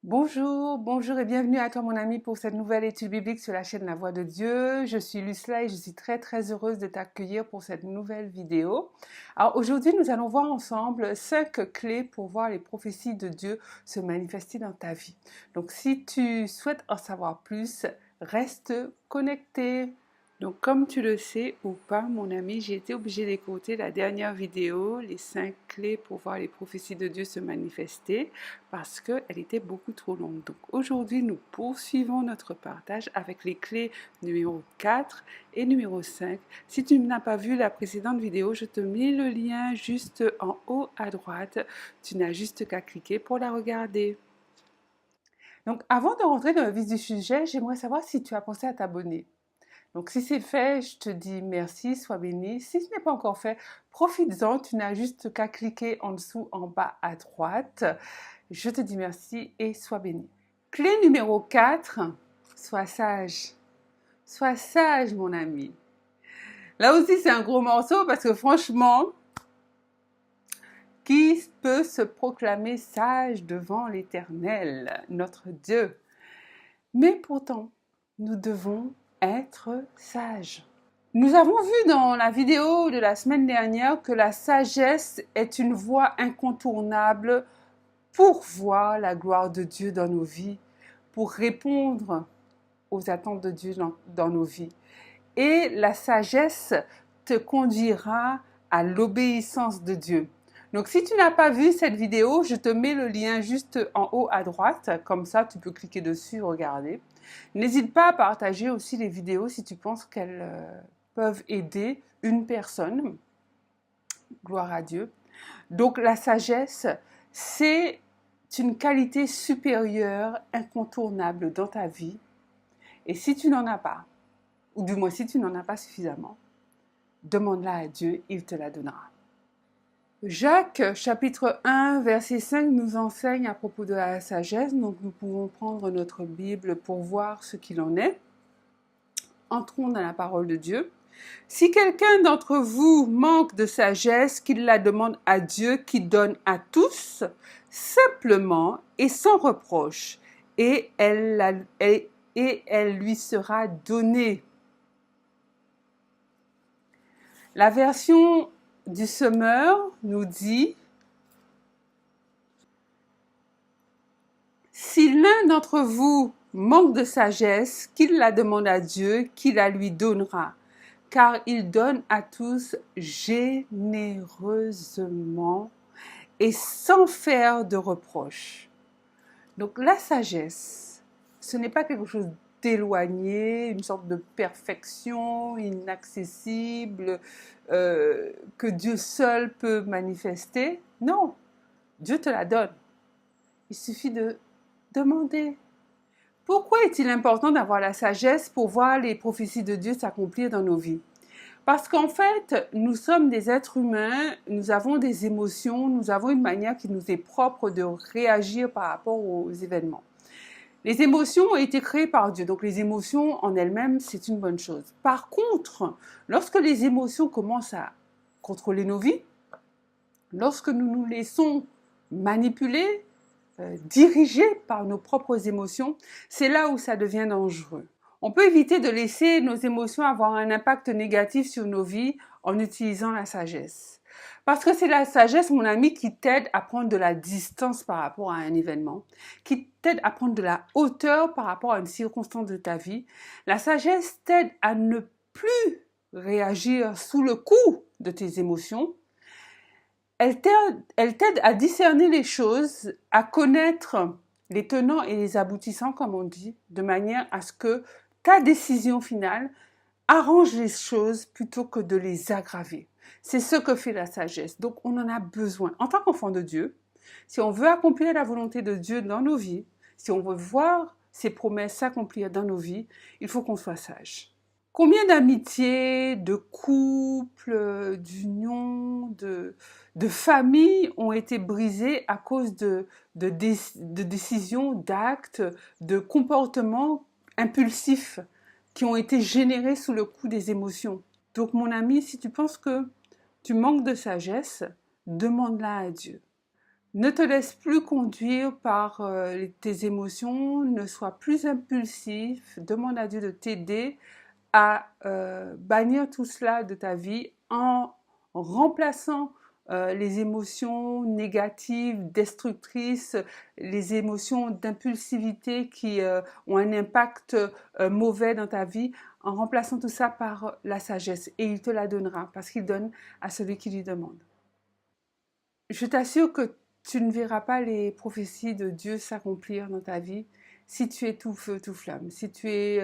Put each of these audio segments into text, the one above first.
Bonjour et bienvenue à toi mon ami pour cette nouvelle étude biblique sur la chaîne La Voix de Dieu. Je suis Lucilla et je suis très heureuse de t'accueillir pour cette nouvelle vidéo. Alors aujourd'hui nous allons voir ensemble 5 clés pour voir les prophéties de Dieu se manifester dans ta vie. Donc si tu souhaites en savoir plus, reste connecté. Donc comme tu le sais ou pas mon ami, j'ai été obligée d'écouter la dernière vidéo, les 5 clés pour voir les prophéties de Dieu se manifester, parce qu'elle était beaucoup trop longue. Donc aujourd'hui, nous poursuivons notre partage avec les clés numéro 4 et numéro 5. Si tu n'as pas vu la précédente vidéo, je te mets le lien juste en haut à droite. Tu n'as juste qu'à cliquer pour la regarder. Donc avant de rentrer dans le vif du sujet, j'aimerais savoir si tu as pensé à t'abonner. Donc si c'est fait, je te dis merci, sois béni. Si ce n'est pas encore fait, profites-en, tu n'as juste qu'à cliquer en dessous, en bas à droite. Je te dis merci et sois béni. Clé numéro 4, sois sage. Sois sage, mon ami. Là aussi, c'est un gros morceau parce que franchement, qui peut se proclamer sage devant l'Éternel, notre Dieu? Mais pourtant, nous devons être sages. Nous avons vu dans la vidéo de la semaine dernière que la sagesse est une voie incontournable pour voir la gloire de Dieu dans nos vies, pour répondre aux attentes de Dieu dans nos vies. Et la sagesse te conduira à l'obéissance de Dieu. Donc si tu n'as pas vu cette vidéo, je te mets le lien juste en haut à droite, comme ça tu peux cliquer dessus, regarder. N'hésite pas à partager aussi les vidéos si tu penses qu'elles peuvent aider une personne. Gloire à Dieu. Donc la sagesse, c'est une qualité supérieure, incontournable dans ta vie. Et si tu n'en as pas, ou du moins si tu n'en as pas suffisamment, demande-la à Dieu, il te la donnera. Jacques, chapitre 1, verset 5, nous enseigne à propos de la sagesse. Donc nous pouvons prendre notre Bible pour voir ce qu'il en est. Entrons dans la parole de Dieu. Si quelqu'un d'entre vous manque de sagesse, qu'il la demande à Dieu qui donne à tous, simplement et sans reproche, et elle lui sera donnée. La version du Semeur nous dit: si l'un d'entre vous manque de sagesse, qu'il la demande à Dieu, qui la lui donnera, car il donne à tous généreusement et sans faire de reproche. Donc la sagesse, ce n'est pas quelque chose d'éloigné, une sorte de perfection inaccessible que Dieu seul peut manifester. Non, Dieu te la donne. Il suffit de demander. Pourquoi est-il important d'avoir la sagesse pour voir les prophéties de Dieu s'accomplir dans nos vies? Parce qu'en fait, nous sommes des êtres humains, nous avons des émotions, nous avons une manière qui nous est propre de réagir par rapport aux événements. Les émotions ont été créées par Dieu, donc les émotions en elles-mêmes, c'est une bonne chose. Par contre, lorsque les émotions commencent à contrôler nos vies, lorsque nous nous laissons manipuler, dirigés par nos propres émotions, c'est là où ça devient dangereux. On peut éviter de laisser nos émotions avoir un impact négatif sur nos vies en utilisant la sagesse. Parce que c'est la sagesse, mon ami, qui t'aide à prendre de la distance par rapport à un événement, qui t'aide à prendre de la hauteur par rapport à une circonstance de ta vie. La sagesse t'aide à ne plus réagir sous le coup de tes émotions. Elle t'aide à discerner les choses, à connaître les tenants et les aboutissants, comme on dit, de manière à ce que ta décision finale arrange les choses plutôt que de les aggraver. C'est ce que fait la sagesse. Donc, on en a besoin. En tant qu'enfant de Dieu, si on veut accomplir la volonté de Dieu dans nos vies, si on veut voir ses promesses s'accomplir dans nos vies, il faut qu'on soit sage. Combien d'amitiés, de couples, d'unions, de familles ont été brisées à cause de décisions, d'actes, de comportements impulsifs qui ont été générés sous le coup des émotions. Donc mon ami, si tu penses que tu manques de sagesse, demande-la à Dieu. Ne te laisse plus conduire par tes émotions, ne sois plus impulsif, demande à Dieu de t'aider à bannir tout cela de ta vie en remplaçant les émotions négatives, destructrices, les émotions d'impulsivité qui ont un impact mauvais dans ta vie, en remplaçant tout ça par la sagesse. Et il te la donnera parce qu'il donne à celui qui lui demande. Je t'assure que tu ne verras pas les prophéties de Dieu s'accomplir dans ta vie si tu es tout feu, tout flamme, si tu es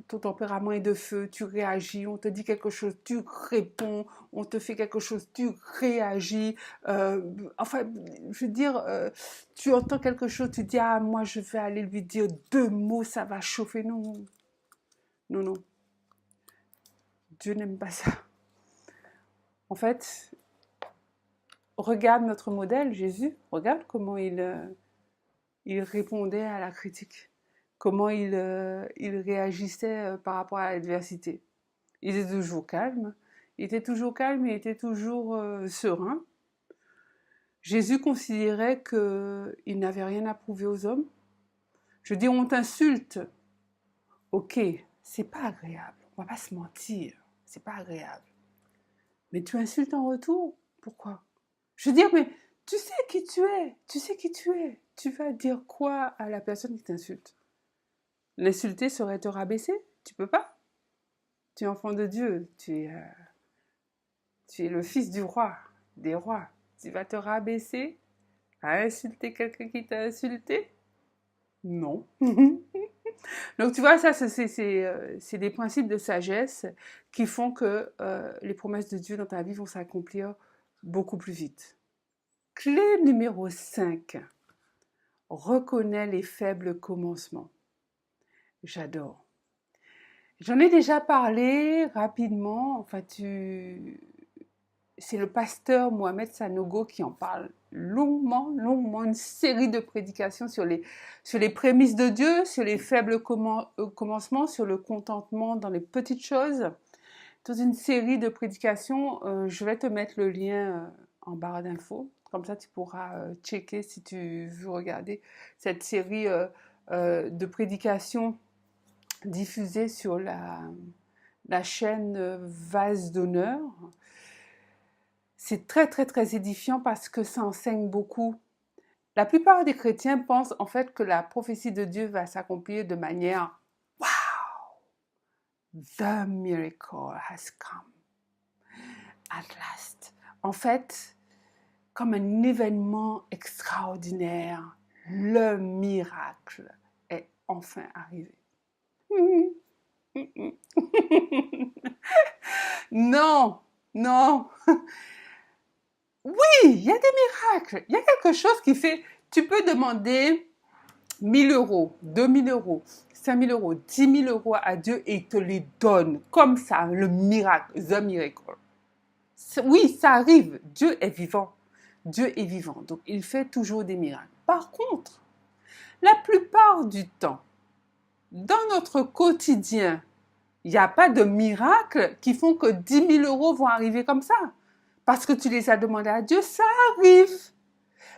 ton tempérament est de feu, tu réagis, on te dit quelque chose, tu réponds, on te fait quelque chose, tu réagis. Enfin, je veux dire, tu entends quelque chose, tu dis, ah, moi, je vais aller lui dire 2 mots, ça va chauffer. Non, non, non. Dieu n'aime pas ça. En fait, regarde notre modèle, Jésus, regarde comment il répondait à la critique, comment il réagissait par rapport à l'adversité. Il était toujours calme, il était toujours serein. Jésus considérait qu'il n'avait rien à prouver aux hommes. Je dis, on t'insulte, ok, c'est pas agréable, on va pas se mentir, c'est pas agréable. Mais tu insultes en retour, pourquoi? Je veux dire, mais tu sais qui tu es, tu sais qui tu es. Tu vas dire quoi à la personne qui t'insulte? L'insulter serait te rabaisser? Tu peux pas. Tu es enfant de Dieu, tu es le fils du roi, des rois. Tu vas te rabaisser à insulter quelqu'un qui t'a insulté? Non. Donc tu vois, ça, c'est des principes de sagesse qui font que les promesses de Dieu dans ta vie vont s'accomplir beaucoup plus vite. Clé numéro 5. Reconnais les faibles commencements. J'adore. J'en ai déjà parlé rapidement. Enfin, c'est le pasteur Mohamed Sanogo qui en parle longuement, une série de prédications sur les prémices de Dieu, sur les faibles commencements, sur le contentement dans les petites choses. Toute une série de prédications. Je vais te mettre le lien en barre d'infos. Comme ça, tu pourras checker si tu veux regarder cette série de prédications diffusée sur la chaîne Vase d'honneur. C'est très, très, très édifiant parce que ça enseigne beaucoup. La plupart des chrétiens pensent en fait que la prophétie de Dieu va s'accomplir de manière « Wow! The miracle has come at last ». En fait, comme un événement extraordinaire, le miracle est enfin arrivé. Non, non. Oui, il y a des miracles. Il y a quelque chose qui fait, tu peux demander 1000 euros, 2000 euros, 5000 euros, 10 000 euros à Dieu et il te les donne. Comme ça, le miracle, the miracle. Oui, ça arrive. Dieu est vivant. Dieu est vivant. Donc, il fait toujours des miracles. Par contre, la plupart du temps, dans notre quotidien, il n'y a pas de miracles qui font que 10 000 euros vont arriver comme ça. Parce que tu les as demandés à Dieu, ça arrive.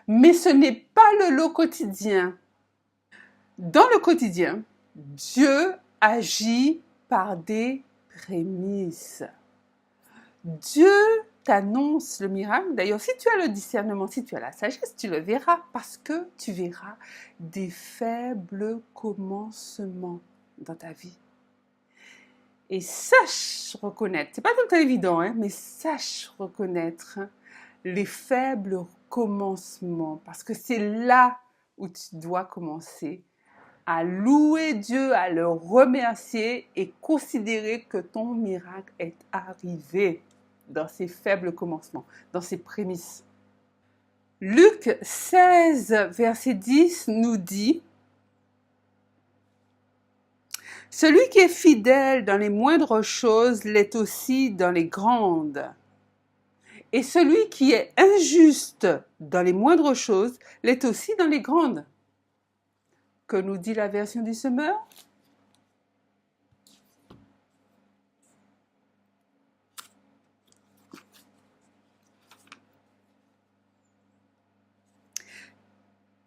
Mais ce n'est pas le lot quotidien. Dans le quotidien, Dieu agit par des prémices. Dieu t'annonce le miracle. D'ailleurs, si tu as le discernement, si tu as la sagesse, tu le verras parce que tu verras des faibles commencements dans ta vie. Et sache reconnaître, c'est pas tout le temps évident, hein, mais sache reconnaître les faibles commencements parce que c'est là où tu dois commencer à louer Dieu, à le remercier et considérer que ton miracle est arrivé dans ses faibles commencements, dans ses prémices. Luc 16, verset 10 nous dit « Celui qui est fidèle dans les moindres choses l'est aussi dans les grandes. Et celui qui est injuste dans les moindres choses l'est aussi dans les grandes. » Que nous dit la version du semeur?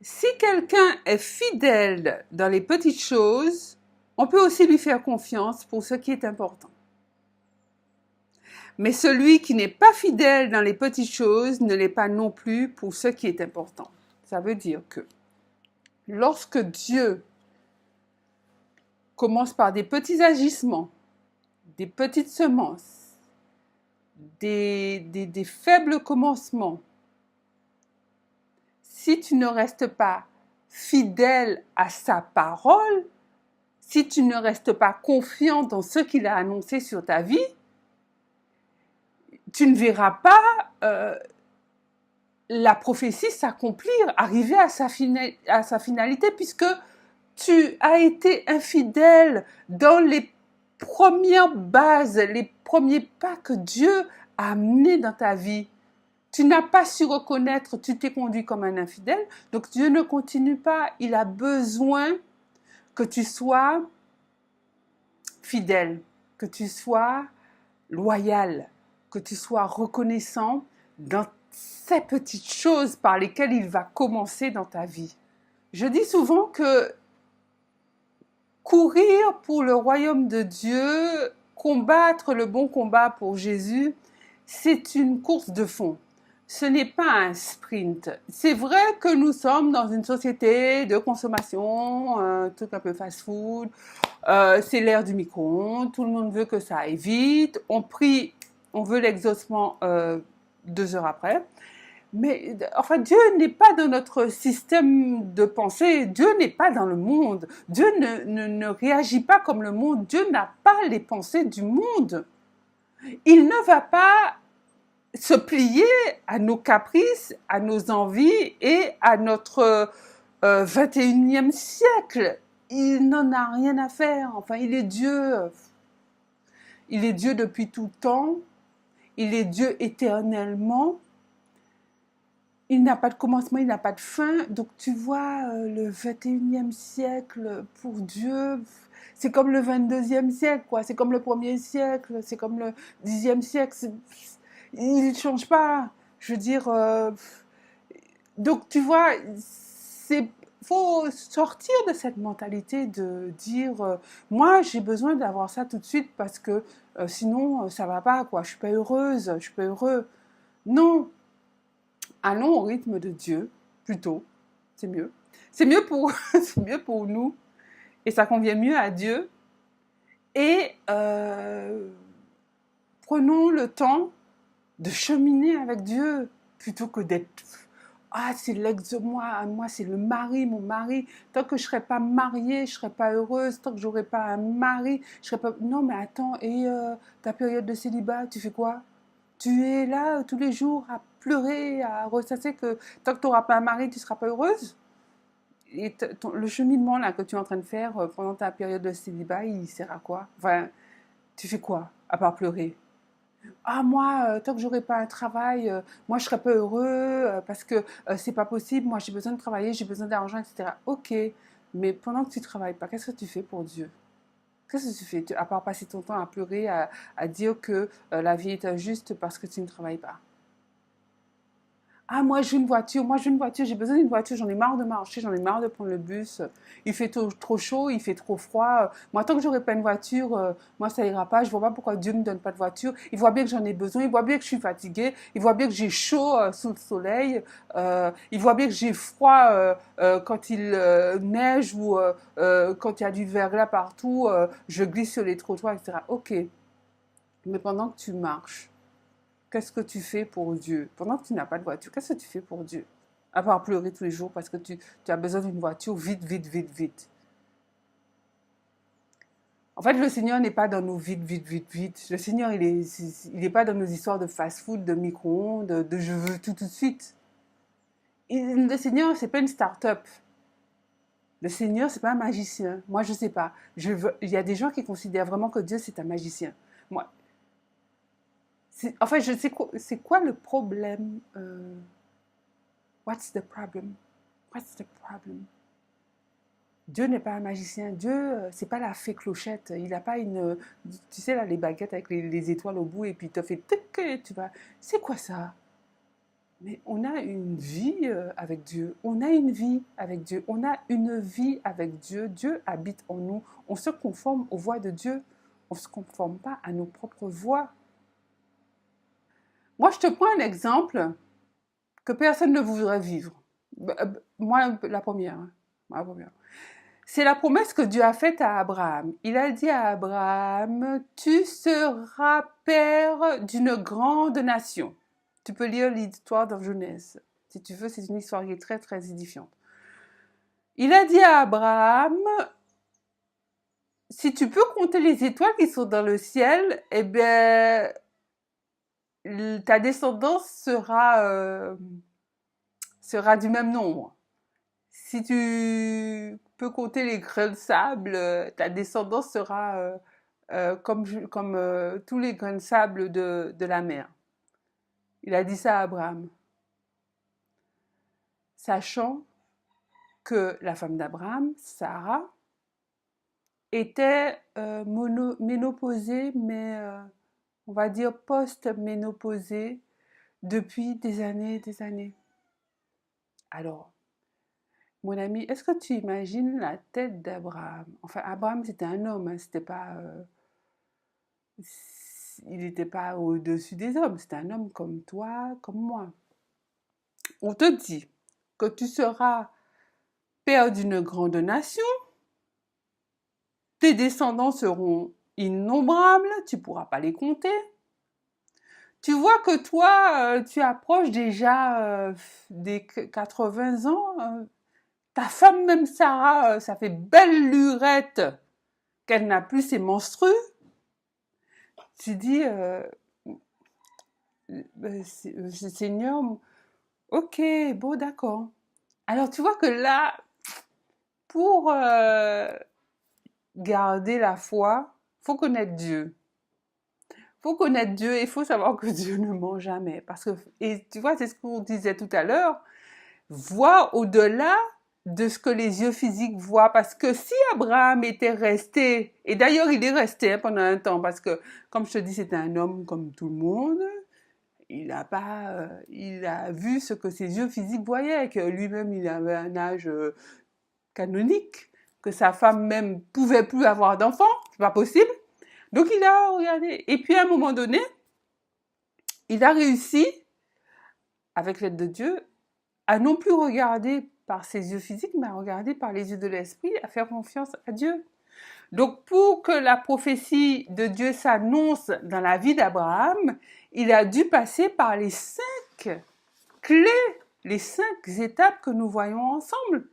Si quelqu'un est fidèle dans les petites choses, on peut aussi lui faire confiance pour ce qui est important. Mais celui qui n'est pas fidèle dans les petites choses ne l'est pas non plus pour ce qui est important. Ça veut dire que lorsque Dieu commence par des petits agissements, des petites semences, des faibles commencements, si tu ne restes pas fidèle à sa parole, si tu ne restes pas confiant dans ce qu'il a annoncé sur ta vie, tu ne verras pas la prophétie s'accomplir, arriver à sa finalité, puisque tu as été infidèle dans les premières bases, les premiers pas que Dieu a amenés dans ta vie. Tu n'as pas su reconnaître, tu t'es conduit comme un infidèle, donc Dieu ne continue pas. Il a besoin que tu sois fidèle, que tu sois loyal, que tu sois reconnaissant dans ces petites choses par lesquelles il va commencer dans ta vie. Je dis souvent que courir pour le royaume de Dieu, combattre le bon combat pour Jésus, c'est une course de fond. Ce n'est pas un sprint. C'est vrai que nous sommes dans une société de consommation, un truc un peu fast-food, c'est l'ère du micro-ondes, tout le monde veut que ça aille vite, on veut l'exaucement 2 heures après. Mais enfin, Dieu n'est pas dans notre système de pensée, Dieu n'est pas dans le monde, Dieu ne réagit pas comme le monde, Dieu n'a pas les pensées du monde. Il ne va pas se plier à nos caprices, à nos envies et à notre 21e siècle. Il n'en a rien à faire. Enfin, il est Dieu. Il est Dieu depuis tout temps. Il est Dieu éternellement. Il n'a pas de commencement, il n'a pas de fin. Donc tu vois, le 21e siècle, pour Dieu, c'est comme le 22e siècle, quoi. C'est comme le 1er siècle, c'est comme le 10e siècle. Il ne change pas. Je veux dire, donc tu vois, c'est faut sortir de cette mentalité de dire moi j'ai besoin d'avoir ça tout de suite parce que sinon ça va pas, quoi. Je suis pas heureuse, je suis pas heureux. Non, allons au rythme de Dieu plutôt. C'est mieux. C'est mieux pour c'est mieux pour nous et ça convient mieux à Dieu. Et prenons le temps de cheminer avec Dieu plutôt que d'être c'est l'ex de moi c'est le mari, mon mari. Tant que je serai pas mariée, je serai pas heureuse. Tant que j'aurai pas un mari, je serai pas. Non mais attends, et ta période de célibat, tu fais quoi? Tu es là tous les jours à pleurer, à ressasser que tant que tu n'auras pas un mari, tu ne seras pas heureuse. Et le cheminement là que tu es en train de faire pendant ta période de célibat, il sert à quoi? Enfin, tu fais quoi à part pleurer? Moi, tant que j'aurai pas un travail, moi je serai pas heureux parce que c'est pas possible. Moi j'ai besoin de travailler, j'ai besoin d'argent, etc. Ok, mais pendant que tu travailles pas, qu'est-ce que tu fais pour Dieu? Qu'est-ce que tu fais à part passer ton temps à pleurer, à dire que la vie est injuste parce que tu ne travailles pas? Moi je veux une voiture, j'ai besoin d'une voiture, j'en ai marre de marcher, j'en ai marre de prendre le bus, il fait trop chaud, il fait trop froid. Moi tant que j'aurai pas une voiture, moi ça ira pas, je vois pas pourquoi Dieu me donne pas de voiture. Il voit bien que j'en ai besoin, il voit bien que je suis fatiguée, il voit bien que j'ai chaud sous le soleil, il voit bien que j'ai froid quand il neige ou quand il y a du verglas partout, je glisse sur les trottoirs, etc. Ok, mais pendant que tu marches, qu'est-ce que tu fais pour Dieu? Pendant que tu n'as pas de voiture, qu'est-ce que tu fais pour Dieu? À part pleurer tous les jours parce que tu as besoin d'une voiture vite, vite, vite, vite. En fait, le Seigneur n'est pas dans nos vite, vite, vite, vite. Le Seigneur, il est pas dans nos histoires de fast-food, de micro-ondes, de je veux tout de suite. Le Seigneur, c'est pas une start-up. Le Seigneur, c'est pas un magicien. Moi, je sais pas. Il y a des gens qui considèrent vraiment que Dieu, c'est un magicien. Moi, enfin, je sais quoi, c'est quoi le problème? What's the problem? What's the problem? Dieu n'est pas un magicien. Dieu, c'est pas la fée Clochette. Il n'a pas une, tu sais là, les baguettes avec les étoiles au bout et puis il te fait tic, tu vas. C'est quoi ça? Mais on a une vie avec Dieu. On a une vie avec Dieu. On a une vie avec Dieu. Dieu habite en nous. On se conforme aux voies de Dieu. On ne se conforme pas à nos propres voies. Moi, je te prends un exemple que personne ne voudrait vivre. Moi, la première. Hein. La première. C'est la promesse que Dieu a faite à Abraham. Il a dit à Abraham, tu seras père d'une grande nation. Tu peux lire l'histoire dans Genèse. Si tu veux, c'est une histoire qui est très, très édifiante. Il a dit à Abraham, si tu peux compter les étoiles qui sont dans le ciel, eh bien, ta descendance sera du même nombre. Si tu peux compter les grains de sable, ta descendance sera comme tous les grains de sable de la mer. Il a dit ça à Abraham. Sachant que la femme d'Abraham, Sarah, était ménopausée, mais on va dire post-ménopausée depuis des années et des années. Alors, mon ami, est-ce que tu imagines la tête d'Abraham? Enfin, Abraham, c'était un homme, hein, c'était pas, il n'était pas au-dessus des hommes, c'était un homme comme toi, comme moi. On te dit que tu seras père d'une grande nation, tes descendants seront innombrables, tu ne pourras pas les compter. Tu vois que toi, tu approches déjà des 80 ans. Ta femme, même Sarah, ça fait belle lurette qu'elle n'a plus ses menstrues. Tu dis, Seigneur, ok, bon, d'accord. Alors tu vois que là, pour garder la foi, faut connaître Dieu. Faut connaître Dieu et il faut savoir que Dieu ne ment jamais. Parce que, et tu vois, c'est ce qu'on disait tout à l'heure, voir au-delà de ce que les yeux physiques voient. Parce que si Abraham était resté, et d'ailleurs il est resté pendant un temps, parce que, comme je te dis, c'était un homme comme tout le monde, il a vu ce que ses yeux physiques voyaient, que lui-même il avait un âge canonique, que sa femme même pouvait plus avoir d'enfants, c'est pas possible. Donc il a regardé. Et puis à un moment donné, il a réussi, avec l'aide de Dieu, à non plus regarder par ses yeux physiques, mais à regarder par les yeux de l'esprit, à faire confiance à Dieu. Donc pour que la prophétie de Dieu s'annonce dans la vie d'Abraham, il a dû passer par les 5 clés, les 5 étapes que nous voyons ensemble.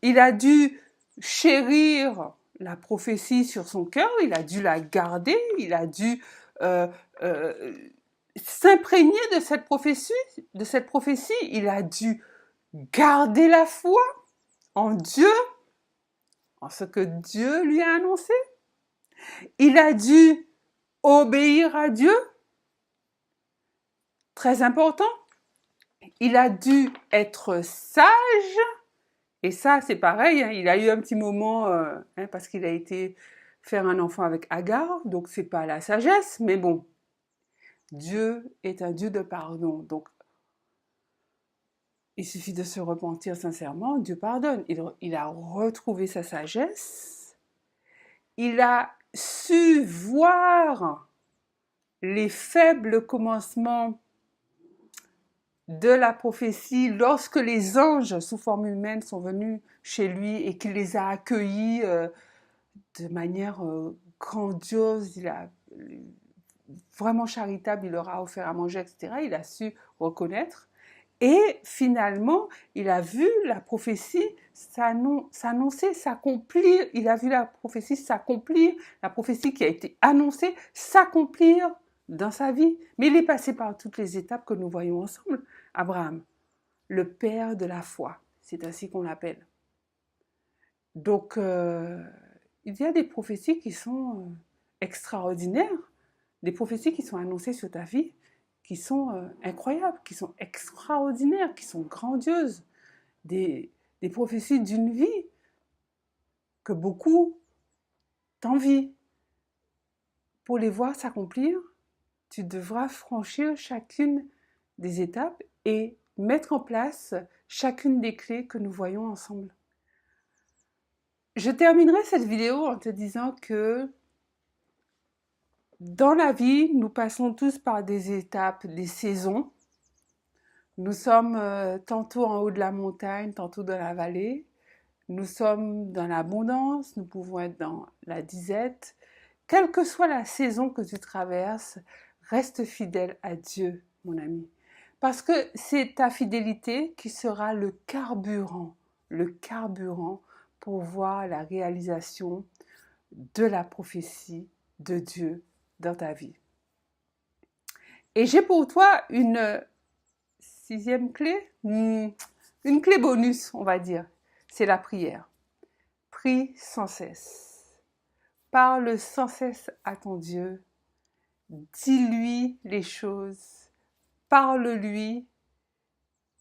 Il a dû chérir la prophétie sur son cœur, il a dû la garder, il a dû s'imprégner de cette prophétie, il a dû garder la foi en Dieu, en ce que Dieu lui a annoncé. Il a dû obéir à Dieu, très important. Il a dû être sage, et ça c'est pareil, hein, il a eu un petit moment, parce qu'il a été faire un enfant avec Agar, donc c'est pas la sagesse, mais bon, Dieu est un Dieu de pardon, donc il suffit de se repentir sincèrement, Dieu pardonne. Il a retrouvé sa sagesse, il a su voir les faibles commencements de la prophétie lorsque les anges sous forme humaine sont venus chez lui et qu'il les a accueillis de manière grandiose. Il a vraiment charitable, il leur a offert à manger, etc. Il a su reconnaître. Et finalement, il a vu la prophétie s'annoncer, s'accomplir. Il a vu la prophétie s'accomplir, la prophétie qui a été annoncée s'accomplir dans sa vie. Mais il est passé par toutes les étapes que nous voyons ensemble. Abraham, le père de la foi, c'est ainsi qu'on l'appelle. Donc, il y a des prophéties qui sont extraordinaires, des prophéties qui sont annoncées sur ta vie, qui sont incroyables, qui sont extraordinaires, qui sont grandioses, des prophéties d'une vie que beaucoup t'envient. Pour les voir s'accomplir, tu devras franchir chacune des étapes et mettre en place chacune des clés que nous voyons ensemble. Je terminerai cette vidéo en te disant que dans la vie, nous passons tous par des étapes, des saisons. Nous sommes tantôt en haut de la montagne, tantôt dans la vallée. Nous sommes dans l'abondance, nous pouvons être dans la disette. Quelle que soit la saison que tu traverses, reste fidèle à Dieu, mon ami. Parce que c'est ta fidélité qui sera le carburant pour voir la réalisation de la prophétie de Dieu dans ta vie. Et j'ai pour toi une 6e clé, une clé bonus, on va dire. C'est la prière. Prie sans cesse. Parle sans cesse à ton Dieu. Dis-lui les choses. Parle-lui.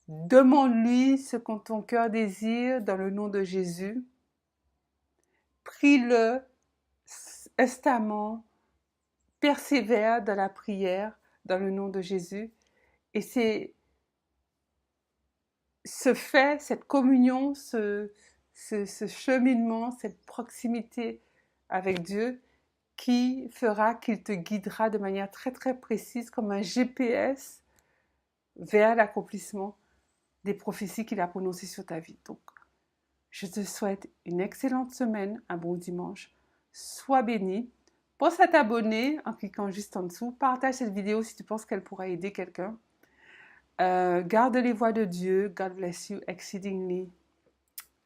Demande-lui ce que ton cœur désire dans le nom de Jésus. Prie-le instamment. Persévère dans la prière dans le nom de Jésus. Et c'est ce fait, cette communion, ce cheminement, cette proximité avec Dieu qui fera qu'il te guidera de manière très très précise comme un GPS vers l'accomplissement des prophéties qu'il a prononcées sur ta vie. Donc, je te souhaite une excellente semaine, un bon dimanche. Sois béni. Pense à t'abonner en cliquant juste en dessous. Partage cette vidéo si tu penses qu'elle pourra aider quelqu'un. Garde les voies de Dieu. God bless you exceedingly.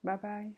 Bye bye.